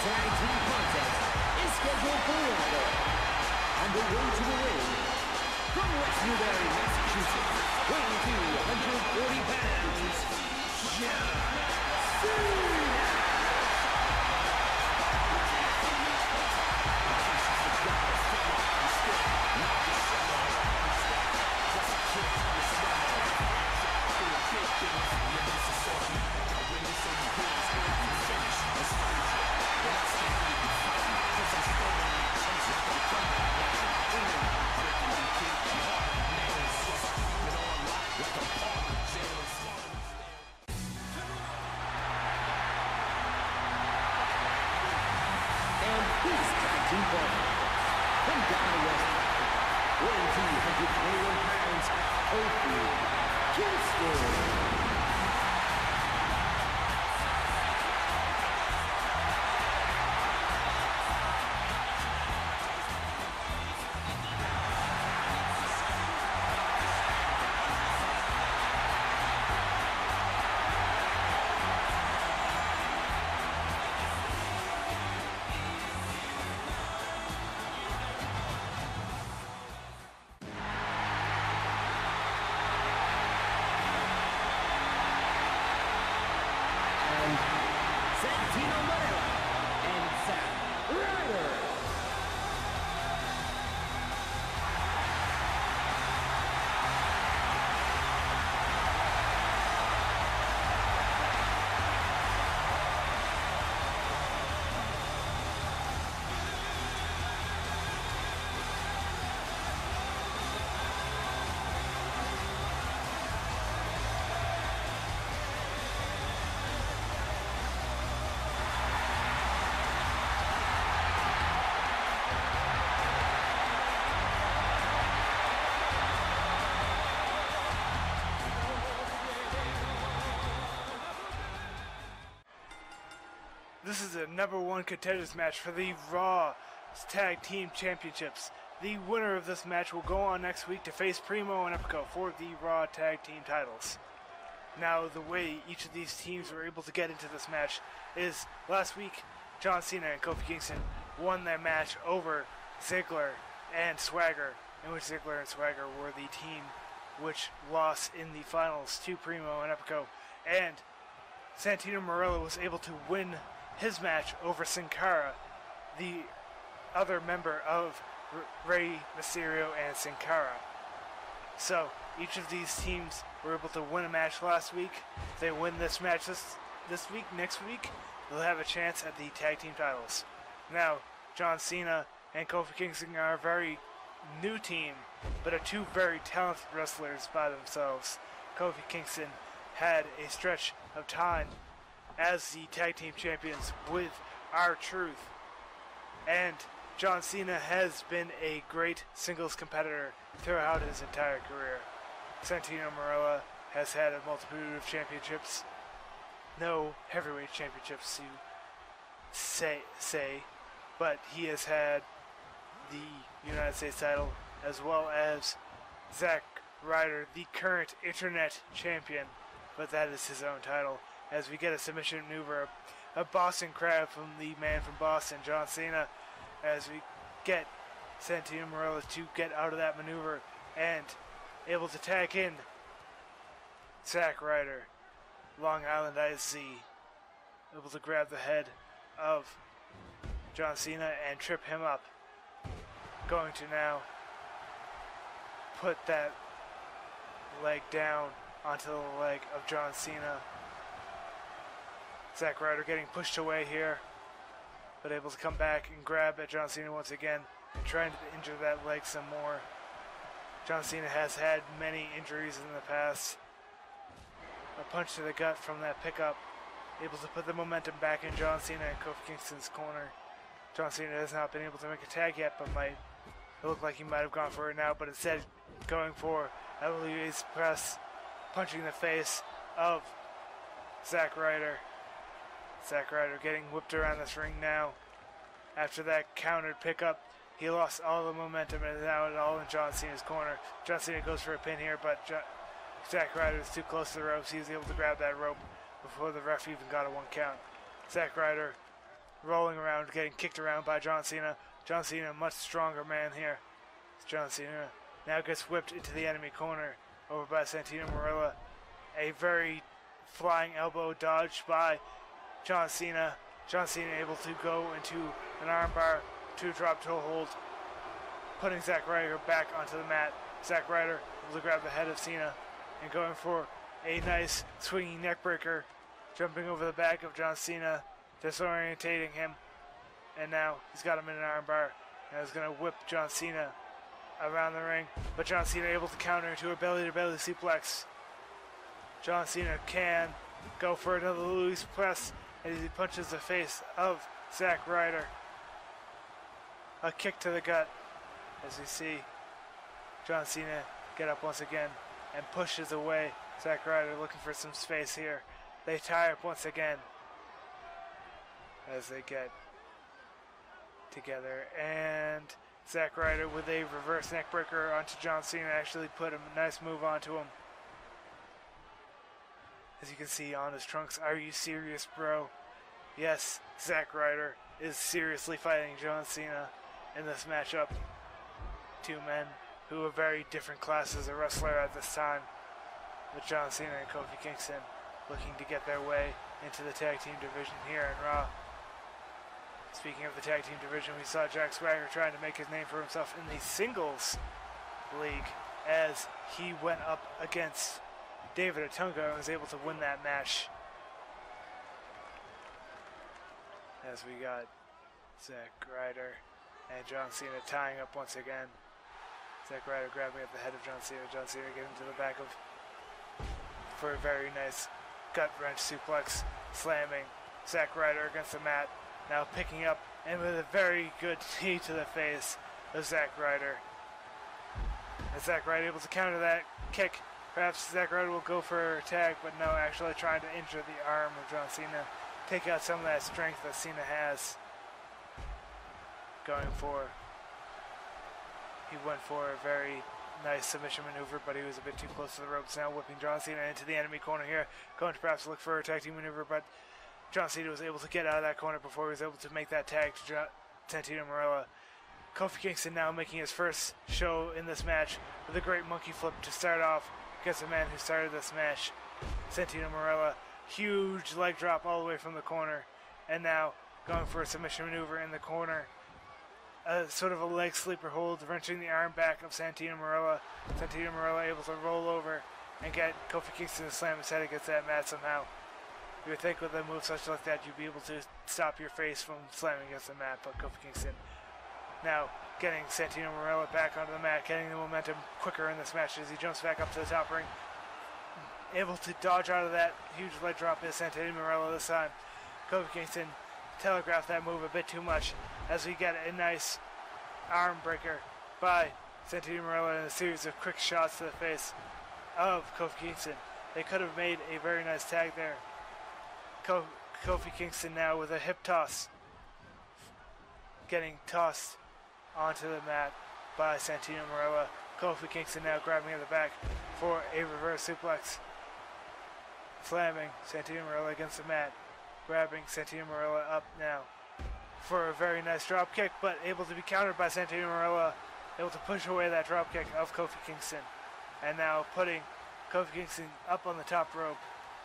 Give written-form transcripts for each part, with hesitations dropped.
tag team contest is scheduled for one fall. On the way to the ring, from West Newbury, Massachusetts, weighing 240 pounds, John Cena! From down the West, weighing 221 pounds, Kofi Kingston. Santino, Marella, and Zack Ryder. This is a #1 contenders match for the Raw Tag Team Championships. The winner of this match will go on next week to face Primo and Epico for the Raw Tag Team titles. Now, the way each of these teams were able to get into this match is last week, John Cena and Kofi Kingston won their match over Ziggler and Swagger, in which Ziggler and Swagger were the team which lost in the finals to Primo and Epico, and Santino Marella was able to win his match over Sin Cara, the other member of Rey Mysterio and Sin Cara. So each of these teams were able to win a match last week. If they win this match this week, next week, they'll have a chance at the tag team titles. Now, John Cena and Kofi Kingston are a very new team, but are two very talented wrestlers by themselves. Kofi Kingston had a stretch of time as the tag team champions with R-Truth, and John Cena has been a great singles competitor throughout his entire career. Santino Marella has had a multitude of championships, no heavyweight championships to say, but he has had the United States title, as well as Zack Ryder, the current internet champion, but that is his own title. As we get a submission maneuver, a Boston Crab from the man from Boston, John Cena, as we get Santino Marella to get out of that maneuver and able to tag in Zack Ryder, Long Island IZ, able to grab the head of John Cena and trip him up. Going to now put that leg down onto the leg of John Cena. Zack Ryder getting pushed away here, but able to come back and grab at John Cena once again and trying to injure that leg some more. John Cena has had many injuries in the past. A punch to the gut from that pickup, able to put the momentum back in John Cena and Kofi Kingston's corner. John Cena has not been able to make a tag yet, but it looked like he might have gone for it now, but instead going for Louis press, punching the face of Zack Ryder. Zack Ryder getting whipped around this ring now. After that countered pickup, he lost all the momentum and is now all in John Cena's corner. John Cena goes for a pin here, but Zack Ryder is too close to the ropes. He was able to grab that rope before the ref even got a 1 count. Zack Ryder rolling around, getting kicked around by John Cena. John Cena, a much stronger man here. John Cena now gets whipped into the enemy corner over by Santino Marella. A very flying elbow dodged by John Cena. John Cena able to go into an armbar, 2 drop toe hold, putting Zack Ryder back onto the mat. Zack Ryder able to grab the head of Cena and going for a nice swinging neckbreaker, jumping over the back of John Cena, disorientating him, and now he's got him in an armbar and is going to whip John Cena around the ring, but John Cena able to counter into a belly-to-belly suplex. John Cena can go for another Louis press as he punches the face of Zack Ryder. A kick to the gut as we see John Cena get up once again and pushes away Zack Ryder, looking for some space here. They tie up once again as they get together, and Zack Ryder with a reverse neckbreaker onto John Cena actually put a nice move onto him. As you can see on his trunks, "Are you serious, bro?" Yes, Zack Ryder is seriously fighting John Cena in this matchup. 2 men who are very different classes of wrestler at this time, with John Cena and Kofi Kingston looking to get their way into the tag team division here in Raw. Speaking of the tag team division, we saw Jack Swagger trying to make his name for himself in the singles league as he went up against David Otunga and was able to win that match. As we got Zack Ryder and John Cena tying up once again. Zack Ryder grabbing at the head of John Cena. John Cena getting to the back of for a very nice gut wrench suplex, slamming Zack Ryder against the mat. Now picking up and with a very good knee to the face of Zack Ryder. And Zack Ryder able to counter that kick. Perhaps Zack Ryder will go for a tag, but no, actually trying to injure the arm of John Cena. Take out some of that strength that Cena has. Going for. He went for a very nice submission maneuver, but he was a bit too close to the ropes. Now whipping John Cena into the enemy corner here. Going to perhaps look for a tag team maneuver, but John Cena was able to get out of that corner before he was able to make that tag to Santino Marella. Kofi Kingston now making his first show in this match with a great monkey flip to start off against the man who started this match, Santino Marella. Huge leg drop all the way from the corner, and now going for a submission maneuver in the corner. Sort of a leg sleeper hold, wrenching the arm back of Santino Marella. Santino Marella able to roll over and get Kofi Kingston to slam his head against that mat somehow. You would think with a move such like that you'd be able to stop your face from slamming against the mat, but Kofi Kingston now getting Santino Marella back onto the mat, getting the momentum quicker in this match as he jumps back up to the top ring. Able to dodge out of that huge leg drop is Santino Marella this time. Kofi Kingston telegraphed that move a bit too much as we get a nice arm breaker by Santino Marella and a series of quick shots to the face of Kofi Kingston. They could have made a very nice tag there. Kofi Kingston now with a hip toss, getting tossed onto the mat by Santino Marella. Kofi Kingston now grabbing at the back for a reverse suplex, slamming Santino Marella against the mat, grabbing Santino Marella up now for a very nice drop kick, but able to be countered by Santino Marella, able to push away that drop kick of Kofi Kingston, and now putting Kofi Kingston up on the top rope.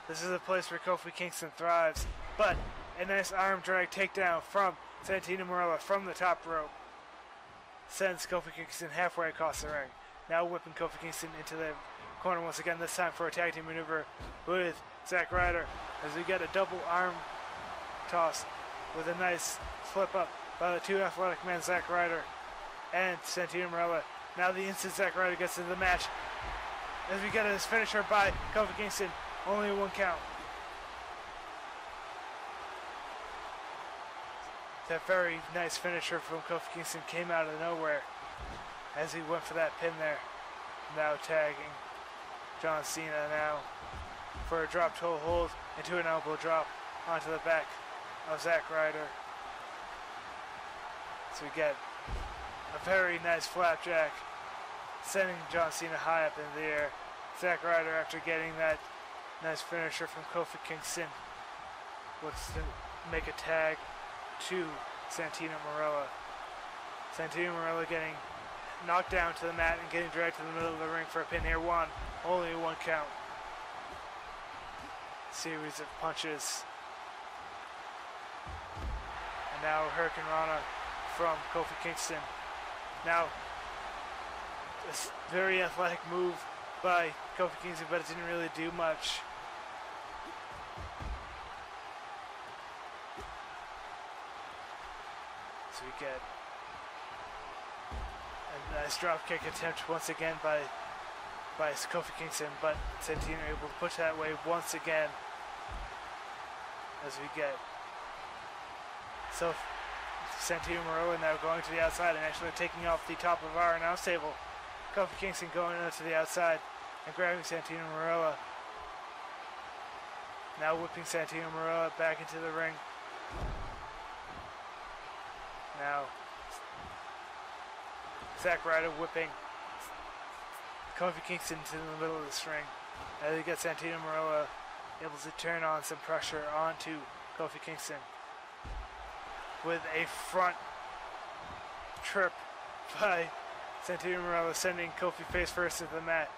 This is a place where Kofi Kingston thrives, but a nice arm drag takedown from Santino Marella from the top rope sends Kofi Kingston halfway across the ring. Now whipping Kofi Kingston into the corner once again, this time for a tag team maneuver with Zack Ryder as we get a double arm toss with a nice flip up by the 2 athletic men, Zack Ryder and Santino Marella. Now the instant Zack Ryder gets into the match as we get his finisher by Kofi Kingston. Only a 1 count. That very nice finisher from Kofi Kingston came out of nowhere as he went for that pin there. Now tagging John Cena now for a drop toe hold into an elbow drop onto the back of Zack Ryder. So we get a very nice flapjack, sending John Cena high up in the air. Zack Ryder, after getting that nice finisher from Kofi Kingston, looks to make a tag to Santino Marella. Santino Marella getting knocked down to the mat and getting dragged to the middle of the ring for a pin here. Only one count. Series of punches. And now Hurricane Rana from Kofi Kingston. Now, this very athletic move by Kofi Kingston, but it didn't really do much. So we get a nice dropkick attempt once again by Kofi Kingston, but Santino able to push that way once again. As we get Santino Marella now going to the outside and actually taking off the top of our announce table. Kofi Kingston going out to the outside and grabbing Santino Marella. Now whipping Santino Marella back into the ring. Now Zack Ryder whipping Kofi Kingston to the middle of this ring. As we get Santino Marella able to turn on some pressure onto Kofi Kingston with a front trip by Santino Marella, sending Kofi face first to the mat.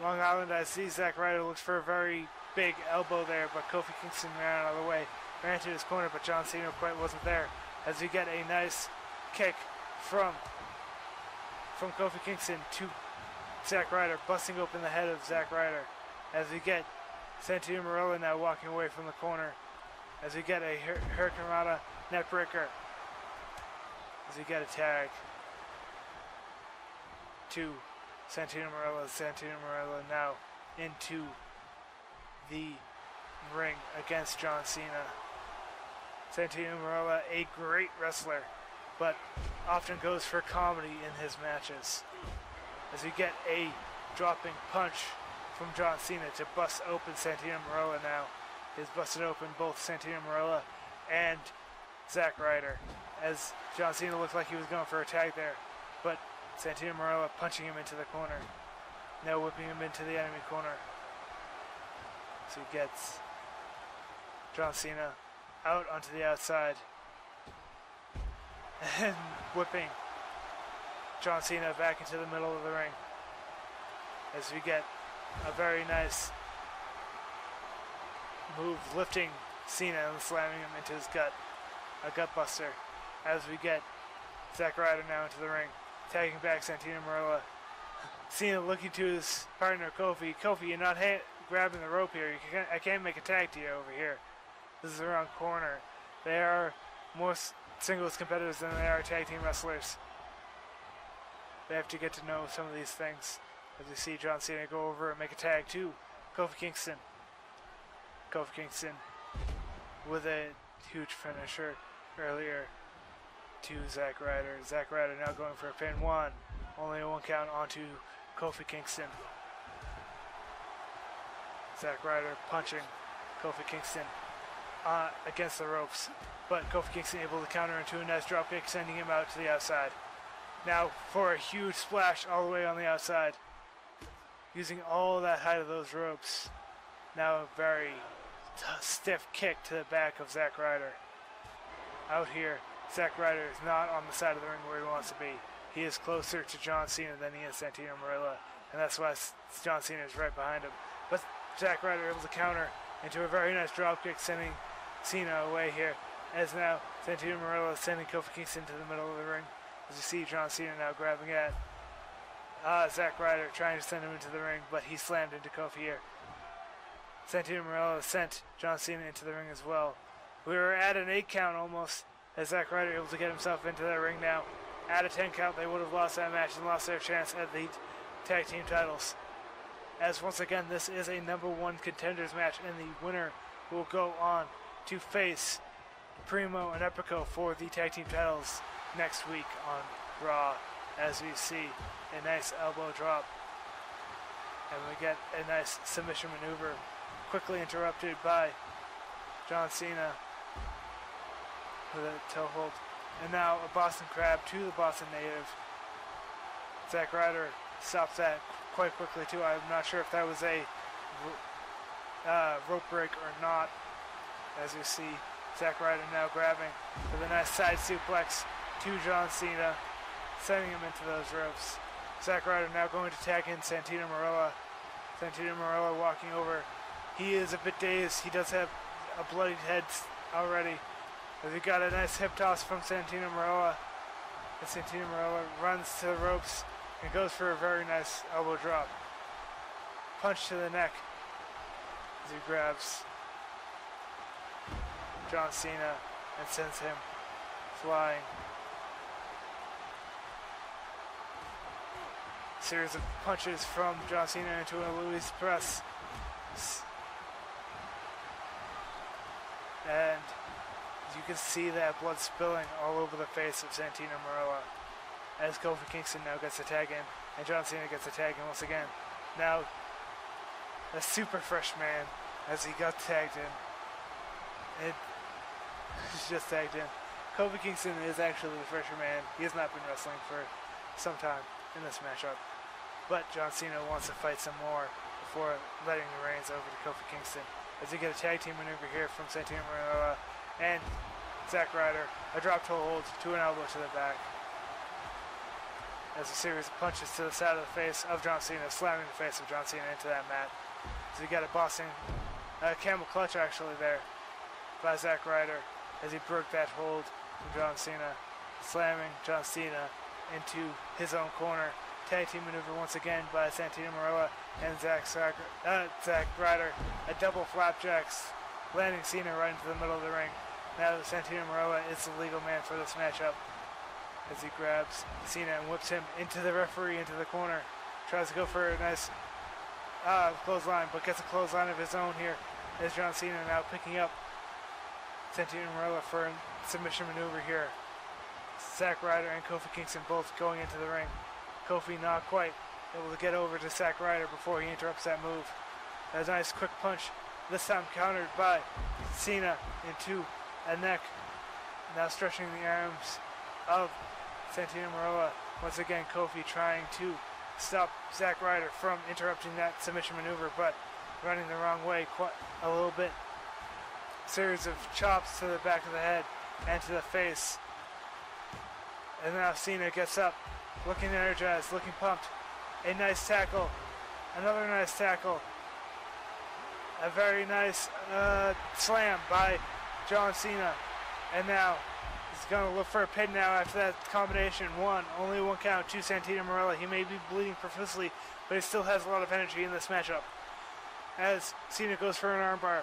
Long Island, I see Zack Ryder looks for a very big elbow there, but Kofi Kingston ran out of the way, ran to his corner, but John Cena quite wasn't there. As we get a nice kick from Kofi Kingston to Zack Ryder, busting open the head of Zack Ryder. As we get Santino Marella now walking away from the corner. As we get a Hurricane Rana neckbreaker. As we get a tag to Santino Marella. Santino Marella now into the ring against John Cena. Santino Marella, a great wrestler, but often goes for comedy in his matches. As we get a dropping punch from John Cena to bust open Santino Marella now. He's busted open both Santino Marella and Zack Ryder, as John Cena looked like he was going for a tag there, but Santino Marella punching him into the corner. Now whipping him into the enemy corner. So he gets John Cena out onto the outside and whipping John Cena back into the middle of the ring. As we get a very nice move, lifting Cena and slamming him into his gut. A gut buster. As we get Zack Ryder now into the ring, tagging back Santino Marella. Cena looking to his partner Kofi. Kofi, you're not grabbing the rope here. I can't make a tag to you over here. This is the wrong corner. They are more singles competitors than they are tag team wrestlers. They have to get to know some of these things. As we see John Cena go over and make a tag to Kofi Kingston. Kofi Kingston with a huge finisher earlier to Zack Ryder. Zack Ryder now going for a pin. Only one count onto Kofi Kingston. Zack Ryder punching Kofi Kingston against the ropes, but Kofi Kingston able to counter into a nice dropkick, sending him out to the outside. Now for a huge splash all the way on the outside, using all that height of those ropes. Now a very stiff kick to the back of Zack Ryder. Out here, Zack Ryder is not on the side of the ring where he wants to be. He is closer to John Cena than he is Santino Marella, and that's why John Cena is right behind him. But Zack Ryder able to counter into a very nice dropkick, sending Cena away here. As now Santino Marella is sending Kofi Kingston to the middle of the ring. As you see John Cena now grabbing at Zack Ryder, trying to send him into the ring, but he slammed into Kofi here. Santino Marella sent John Cena into the ring as well. We were at an 8 count almost, as Zack Ryder able to get himself into that ring now. At a 10 count, they would have lost that match and lost their chance at the tag team titles. As once again, this is a #1 contenders match, and the winner will go on to face Primo and Epico for the tag team titles next week on Raw. As we see a nice elbow drop, and we get a nice submission maneuver, quickly interrupted by John Cena with a toe hold. And now a Boston Crab to the Boston native. Zack Ryder stops that quite quickly too. I'm not sure if that was a rope break or not. As you see Zack Ryder now grabbing with a nice side suplex to John Cena, sending him into those ropes. Zack Ryder now going to tag in Santino Marella. Santino Marella walking over. He is a bit dazed. He does have a bloodied head already. As he got a nice hip toss from Santino Marella. And Santino Marella runs to the ropes and goes for a very nice elbow drop. Punch to the neck as he grabs John Cena and sends him flying. Series of punches from John Cena into a Louis press. And you can see that blood spilling all over the face of Santino Marella as Kofi Kingston now gets a tag in and John Cena gets a tag in once again. Now a super fresh man as he got tagged in. He's just tagged in. Kofi Kingston is actually the fresher man. He has not been wrestling for some time in this matchup. But John Cena wants to fight some more before letting the reins over to Kofi Kingston. As we get a tag team maneuver here from Santino Marella and Zack Ryder. A drop toe hold to an elbow to the back. As a series of punches to the side of the face of John Cena, slamming the face of John Cena into that mat. So you got a Boston camel clutch actually there by Zack Ryder as he broke that hold from John Cena, slamming John Cena into his own corner. Tag team maneuver once again by Santino Marella and Zack Ryder. A double flapjacks, landing Cena right into the middle of the ring. Now Santino Marella is the legal man for this matchup as he grabs Cena and whips him into the referee, into the corner. Tries to go for a nice clothesline, but gets a clothesline of his own here as John Cena now picking up Santino Marella for a submission maneuver here. Zack Ryder and Kofi Kingston both going into the ring. Kofi not quite able to get over to Zack Ryder before he interrupts that move. A nice quick punch, this time countered by Cena into a neck. Now stretching the arms of Santino Marella. Once again, Kofi trying to stop Zack Ryder from interrupting that submission maneuver, but running the wrong way quite a little bit. Series of chops to the back of the head and to the face. And now Cena gets up, looking energized, looking pumped. A nice tackle. Another nice tackle. A very nice slam by John Cena. And now he's going to look for a pin now after that combination. Only one count to Santino Marella. He may be bleeding profusely, but he still has a lot of energy in this matchup. As Cena goes for an armbar.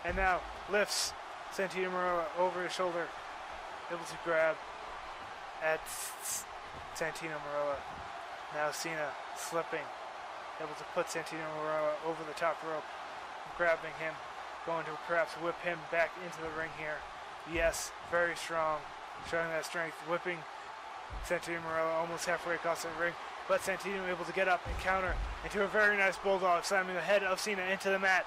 And now lifts Santino Marella over his shoulder. Able to grab at Santino Marella. Now Cena slipping. Able to put Santino Marella over the top rope. Grabbing him. Going to perhaps whip him back into the ring here. Yes, very strong. Showing that strength. Whipping Santino Marella almost halfway across the ring. But Santino able to get up and counter into a very nice bulldog. Slamming the head of Cena into the mat.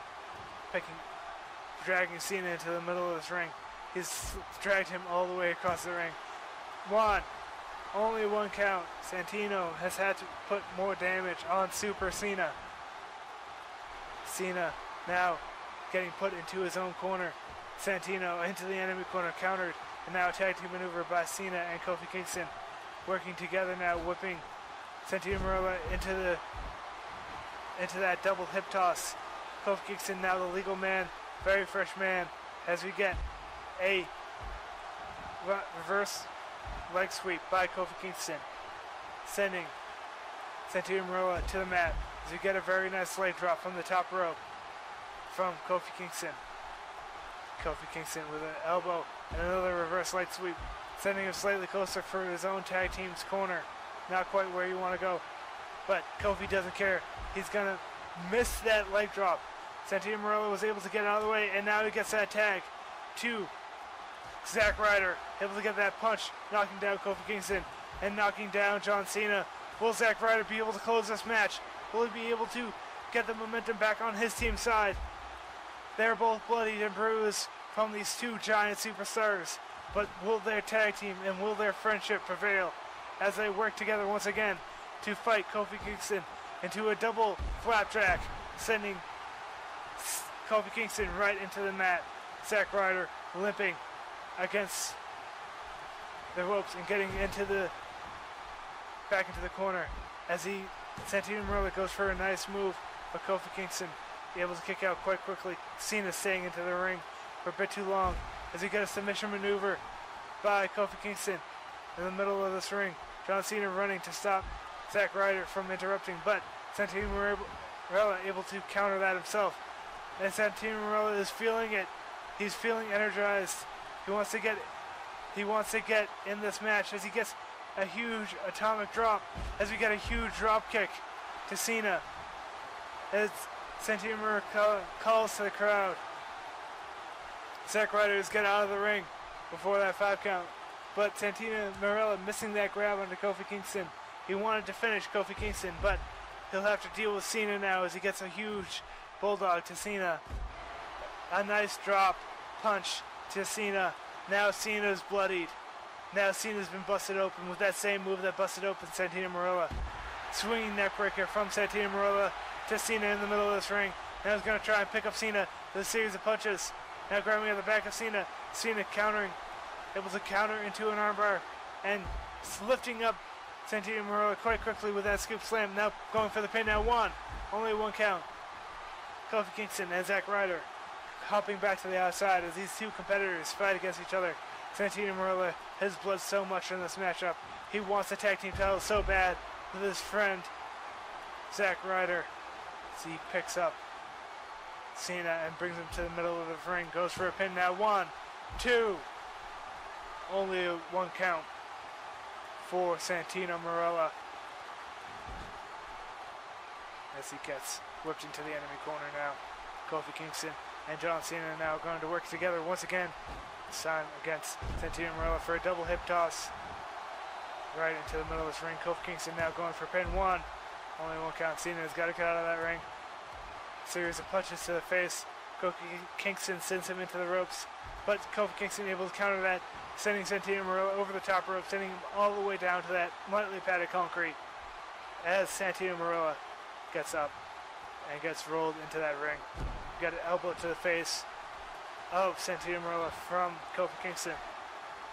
Dragging Cena into the middle of this ring. He's dragged him all the way across the ring. Only one count. Santino has had to put more damage on Super Cena. Cena now getting put into his own corner. Santino into the enemy corner, countered. And now a tag team maneuver by Cena and Kofi Kingston. Working together now, whipping Santino Marella into that double hip toss. Kofi Kingston now the legal man. Very fresh man as we get a reverse leg sweep by Kofi Kingston, sending Santino Marella to the mat as we get a very nice leg drop from the top rope from Kofi Kingston. Kofi Kingston with an elbow and another reverse leg sweep, sending him slightly closer for his own tag team's corner. Not quite where you want to go, but Kofi doesn't care. He's going to miss that leg drop. Santino Marella was able to get out of the way, and now he gets that tag to Zack Ryder. Able to get that punch, knocking down Kofi Kingston and knocking down John Cena. Will Zack Ryder be able to close this match? Will he be able to get the momentum back on his team's side? They're both bloodied and bruised from these two giant superstars. But will their tag team and will their friendship prevail as they work together once again to fight Kofi Kingston into a double flapjack, sending Kofi Kingston right into the mat. Zack Ryder limping against the ropes and getting back into the corner as Santino Marella goes for a nice move, but Kofi Kingston able to kick out quite quickly. Cena staying into the ring for a bit too long as he gets a submission maneuver by Kofi Kingston in the middle of this ring. John Cena running to stop Zack Ryder from interrupting, but Santino Marella able to counter that himself. And Santino Marella is feeling it. He's feeling energized. He wants to get in this match as he gets a huge atomic drop, as we get a huge drop kick to Cena. As Santino Marella calls to the crowd. Zack Ryder is getting out of the ring before that 5 count. But Santino Marella missing that grab onto Kofi Kingston. He wanted to finish Kofi Kingston, but he'll have to deal with Cena now as he gets a huge bulldog to Cena. A nice drop punch to Cena. Now Cena's bloodied. Now Cena's been busted open with that same move that busted open Santino Marella. Swinging neckbreaker from Santino Marella to Cena in the middle of this ring. Now he's going to try and pick up Cena with a series of punches. Now grabbing at the back of Cena. Cena countering. Able to counter into an armbar. And lifting up Santino Marella quite quickly with that scoop slam. Now going for the pin. Now one. Only 1 count. Kofi Kingston and Zack Ryder hopping back to the outside as these two competitors fight against each other. Santino Marella has bled so much in this matchup. He wants the tag team title so bad with his friend Zack Ryder. As he picks up Cena and brings him to the middle of the ring. Goes for a pin now. 1, 2. Only a 1 count for Santino Marella as he gets whipped into the enemy corner now. Kofi Kingston and John Cena now going to work together once again. This time against Santino Marella for a double hip toss right into the middle of this ring. Kofi Kingston now going for pin 1. Only 1 count. Cena has got to get out of that ring. Series of punches to the face. Kofi Kingston sends him into the ropes, but Kofi Kingston able to counter that, sending Santino Marella over the top rope, sending him all the way down to that lightly padded concrete as Santino Marella gets up and gets rolled into that ring. Got an elbow to the face of Santino Marella from Kofi Kingston.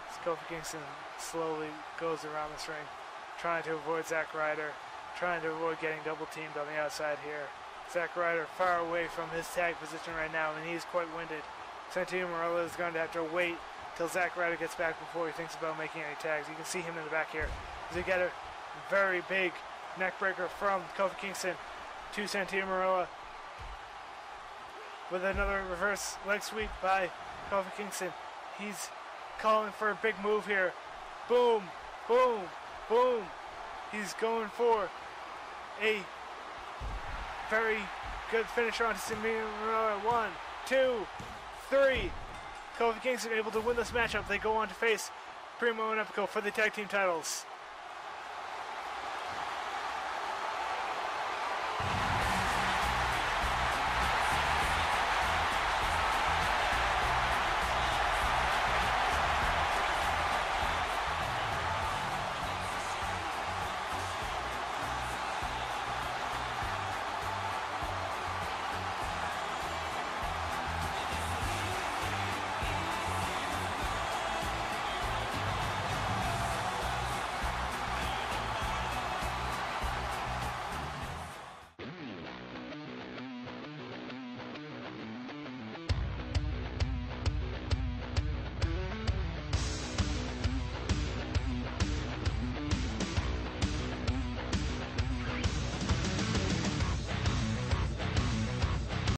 As Kofi Kingston slowly goes around this ring, trying to avoid Zack Ryder, trying to avoid getting double teamed on the outside here. Zack Ryder far away from his tag position right now, and he's quite winded. Santino Marella is going to have to wait till Zack Ryder gets back before he thinks about making any tags. You can see him in the back here. As he got a very big neck breaker from Kofi Kingston to Santino Marella, with another reverse leg sweep by Kofi Kingston. He's calling for a big move here. Boom, boom, boom. He's going for a very good finisher on Santino Marella. 1, 2, 3. Kofi Kingston able to win this matchup. They go on to face Primo and Epico for the tag team titles.